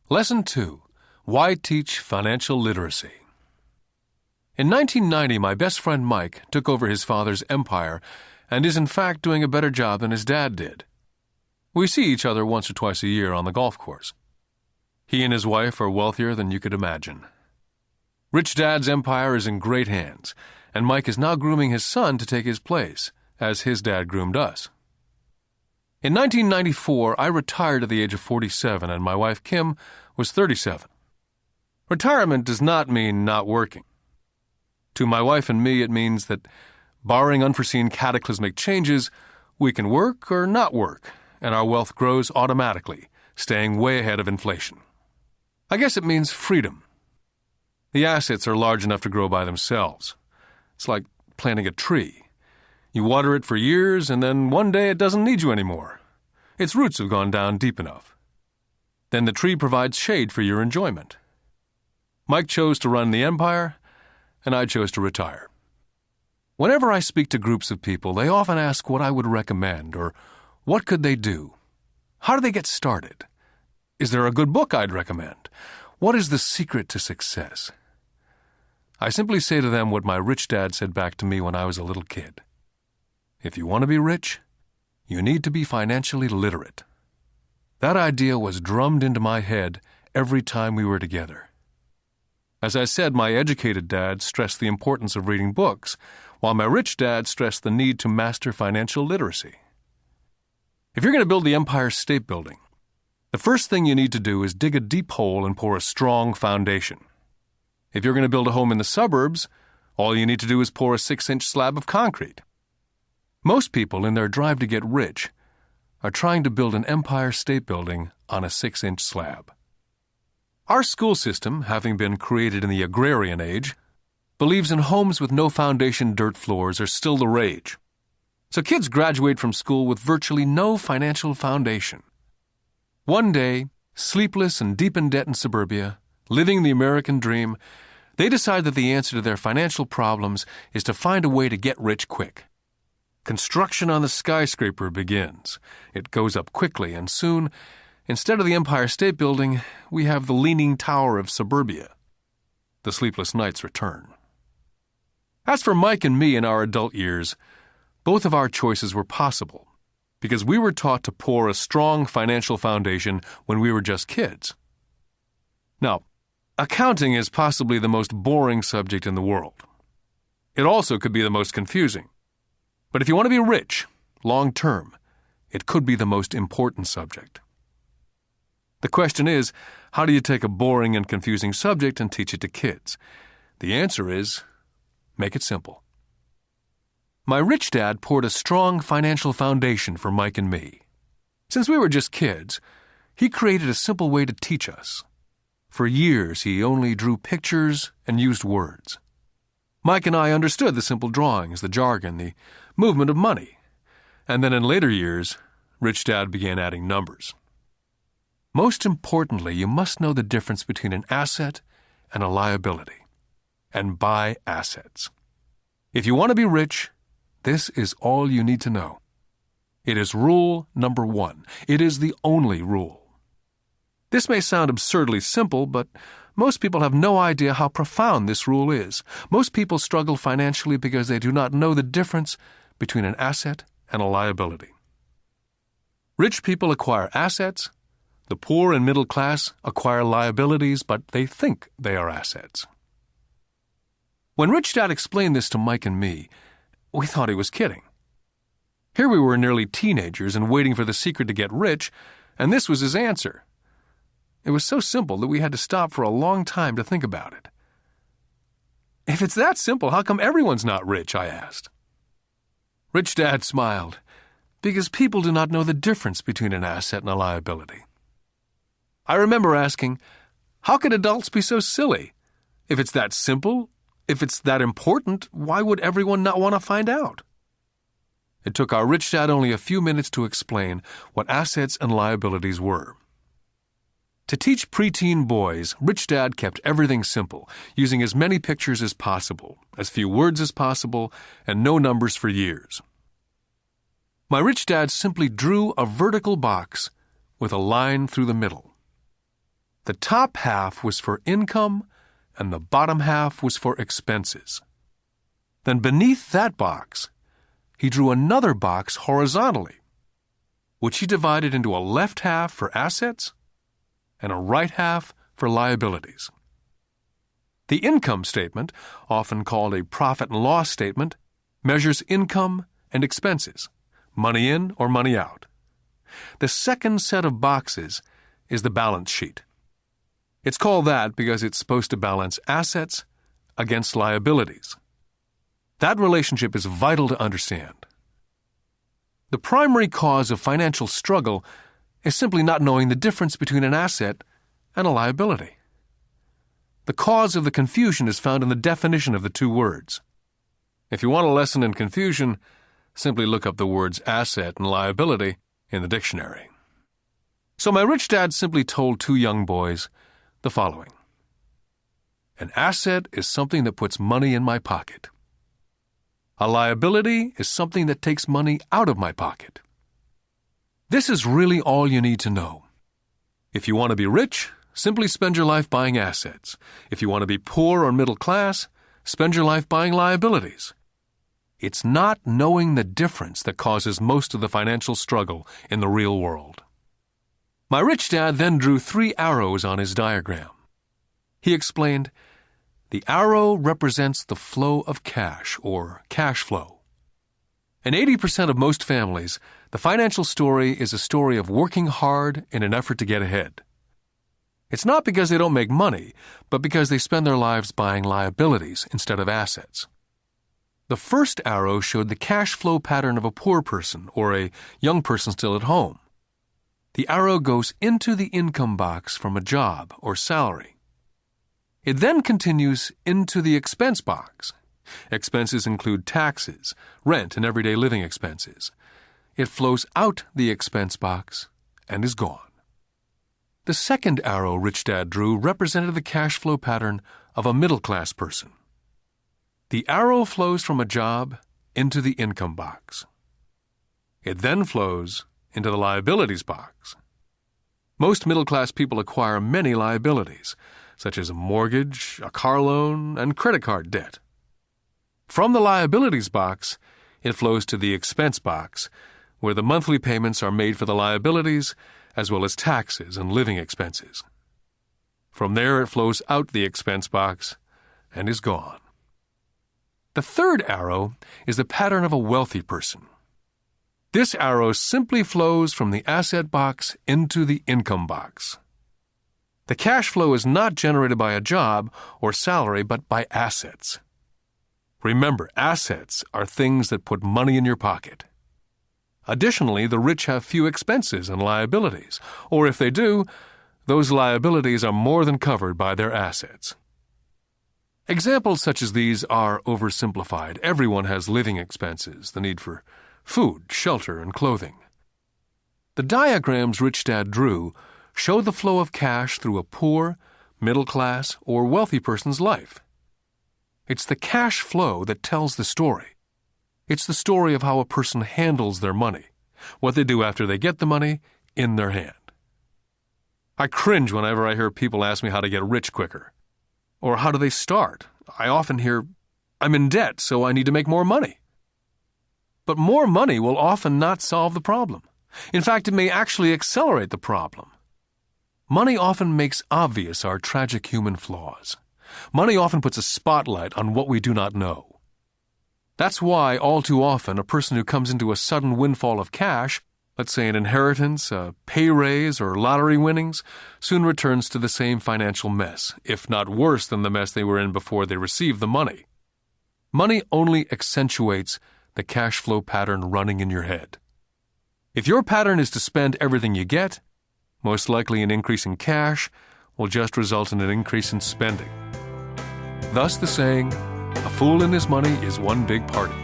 Lesson 2. Why Teach Financial Literacy? In 1990, my best friend Mike took over his father's empire and is in fact doing a better job than his dad did. We see each other once or twice a year on the golf course. He and his wife are wealthier than you could imagine. Rich Dad's empire is in great hands, and Mike is now grooming his son to take his place, as his dad groomed us. In 1994, I retired at the age of 47, and my wife Kim was 37. Retirement does not mean not working. To my wife and me, it means that, barring unforeseen cataclysmic changes, we can work or not work, and our wealth grows automatically, staying way ahead of inflation. I guess it means freedom. The assets are large enough to grow by themselves. It's like planting a tree. You water it for years, and then one day it doesn't need you anymore. Its roots have gone down deep enough. Then the tree provides shade for your enjoyment. Mike chose to run the empire, and I chose to retire. Whenever I speak to groups of people, they often ask what I would recommend, or what could they do? How do they get started? Is there a good book I'd recommend? What is the secret to success? I simply say to them what my rich dad said back to me when I was a little kid. If you want to be rich, you need to be financially literate. That idea was drummed into my head every time we were together. As I said, my educated dad stressed the importance of reading books, while my rich dad stressed the need to master financial literacy. If you're going to build the Empire State Building, the first thing you need to do is dig a deep hole and pour a strong foundation. If you're going to build a home in the suburbs, all you need to do is pour a 6-inch slab of concrete. Most people, in their drive to get rich, are trying to build an Empire State Building on a 6-inch slab. Our school system, having been created in the agrarian age, believes in homes with no foundation dirt floors are still the rage. So kids graduate from school with virtually no financial foundation. One day, sleepless and deep in debt in suburbia, living the American dream, they decide that the answer to their financial problems is to find a way to get rich quick. Construction on the skyscraper begins. It goes up quickly, and soon, instead of the Empire State Building, we have the Leaning Tower of suburbia. The sleepless nights return. As for Mike and me in our adult years, both of our choices were possible, because we were taught to pour a strong financial foundation when we were just kids. Now, accounting is possibly the most boring subject in the world. It also could be the most confusing. But if you want to be rich, long-term, it could be the most important subject. The question is, how do you take a boring and confusing subject and teach it to kids? The answer is, make it simple. My rich dad poured a strong financial foundation for Mike and me. Since we were just kids, he created a simple way to teach us. For years, he only drew pictures and used words. Mike and I understood the simple drawings, the jargon, the movement of money. And then in later years, Rich Dad began adding numbers. Most importantly, you must know the difference between an asset and a liability. And buy assets. If you want to be rich, this is all you need to know. It is rule number 1. It is the only rule. This may sound absurdly simple, but most people have no idea how profound this rule is. Most people struggle financially because they do not know the difference between an asset and a liability. Rich people acquire assets. The poor and middle class acquire liabilities, but they think they are assets. When Rich Dad explained this to Mike and me, we thought he was kidding. Here we were nearly teenagers and waiting for the secret to get rich, and this was his answer. It was so simple that we had to stop for a long time to think about it. If it's that simple, how come everyone's not rich? I asked. Rich Dad smiled, because people do not know the difference between an asset and a liability. I remember asking, how could adults be so silly? If it's that simple, if it's that important, why would everyone not want to find out? It took our Rich Dad only a few minutes to explain what assets and liabilities were. To teach preteen boys, Rich Dad kept everything simple, using as many pictures as possible, as few words as possible, and no numbers for years. My Rich Dad simply drew a vertical box with a line through the middle. The top half was for income, and the bottom half was for expenses. Then beneath that box, he drew another box horizontally, which he divided into a left half for assets and a right half for liabilities. The income statement, often called a profit and loss statement, measures income and expenses, money in or money out. The second set of boxes is the balance sheet. It's called that because it's supposed to balance assets against liabilities. That relationship is vital to understand. The primary cause of financial struggle is simply not knowing the difference between an asset and a liability. The cause of the confusion is found in the definition of the two words. If you want a lesson in confusion, simply look up the words asset and liability in the dictionary. So my rich dad simply told two young boys the following. An asset is something that puts money in my pocket. A liability is something that takes money out of my pocket. This is really all you need to know. If you want to be rich, simply spend your life buying assets. If you want to be poor or middle class, spend your life buying liabilities. It's not knowing the difference that causes most of the financial struggle in the real world. My rich dad then drew 3 arrows on his diagram. He explained, the arrow represents the flow of cash, or cash flow. In 80% of most families, the financial story is a story of working hard in an effort to get ahead. It's not because they don't make money, but because they spend their lives buying liabilities instead of assets. The first arrow showed the cash flow pattern of a poor person or a young person still at home. The arrow goes into the income box from a job or salary. It then continues into the expense box. Expenses include taxes, rent, and everyday living expenses. It flows out the expense box and is gone. The second arrow Rich Dad drew represented the cash flow pattern of a middle-class person. The arrow flows from a job into the income box. It then flows into the liabilities box. Most middle-class people acquire many liabilities, such as a mortgage, a car loan, and credit card debt. From the liabilities box, it flows to the expense box, where the monthly payments are made for the liabilities, as well as taxes and living expenses. From there, it flows out the expense box and is gone. The third arrow is the pattern of a wealthy person. This arrow simply flows from the asset box into the income box. The cash flow is not generated by a job or salary, but by assets. Remember, assets are things that put money in your pocket. Additionally, the rich have few expenses and liabilities, or if they do, those liabilities are more than covered by their assets. Examples such as these are oversimplified. Everyone has living expenses, the need for food, shelter, and clothing. The diagrams Rich Dad drew show the flow of cash through a poor, middle class, or wealthy person's life. It's the cash flow that tells the story. It's the story of how a person handles their money, what they do after they get the money in their hand. I cringe whenever I hear people ask me how to get rich quicker. Or how do they start? I often hear, I'm in debt, so I need to make more money. But more money will often not solve the problem. In fact, it may actually accelerate the problem. Money often makes obvious our tragic human flaws. Money often puts a spotlight on what we do not know. That's why, all too often, a person who comes into a sudden windfall of cash, let's say an inheritance, a pay raise, or lottery winnings, soon returns to the same financial mess, if not worse than the mess they were in before they received the money. Money only accentuates the cash flow pattern running in your head. If your pattern is to spend everything you get, most likely an increase in cash will just result in an increase in spending. Thus the saying, a fool and his money is one big party.